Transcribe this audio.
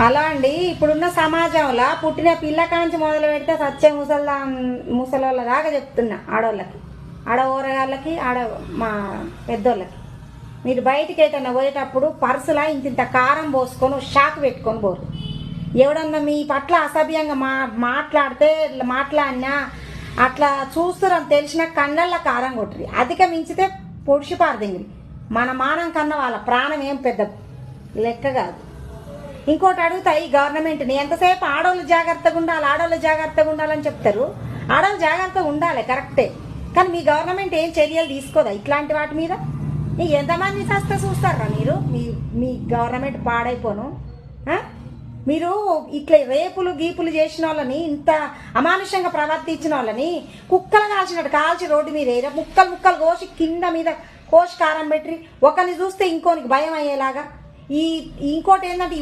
అలా అండి ఇప్పుడున్న సమాజంలో పుట్టిన పిల్ల కాంచి మొదలు పెడితే సత్య ముసలోళ్ళ దాకా చెప్తున్నా. ఆడోళ్ళకి, ఆడ ఊరగాళ్ళకి, ఆడ మా పెద్దోళ్ళకి, మీరు బయటికి ఏదైనా పోయేటప్పుడు పర్సులా ఇంత కారం పోసుకొని షాక్ పెట్టుకొని పోరు. ఎవడన్నా మీ పట్ల అసభ్యంగా మాట్లాడినా అట్లా చూస్తురని తెలిసిన కళ్ళల్లో కారం కొట్టరి. అధిక మించితే పొడిచి పారదింగిరి. మన మానం కన్నా వాళ్ళ ప్రాణం ఏం పెద్ద లెక్క కాదు. ఇంకోటి అడుగుతా, ఈ గవర్నమెంట్ని ఎంతసేపు ఆడవాళ్ళు జాగ్రత్తగా ఉండాలి, ఆడవాళ్ళు జాగ్రత్తగా ఉండాలని చెప్తారు. ఆడవాళ్ళు జాగ్రత్తగా ఉండాలి, కరెక్టే. కానీ మీ గవర్నమెంట్ ఏం చర్యలు తీసుకోదా ఇట్లాంటి వాటి మీద? ఎంతమంది సస్త చూస్తారా మీరు? మీ గవర్నమెంట్ పాడైపోను. మీరు ఇట్లా రేపులు గీపులు చేసిన వాళ్ళని, ఇంత అమానుషంగా ప్రవర్తించిన వాళ్ళని కుక్కలు కాల్చినట్టు కాల్చి రోడ్డు మీద ముక్కలు ముక్కలు కోసి కింద మీద కోసి కారం పెట్టి ఒకరిని చూస్తే ఇంకోనికి భయం అయ్యేలాగా. ఇంకోటి ఏంటంటే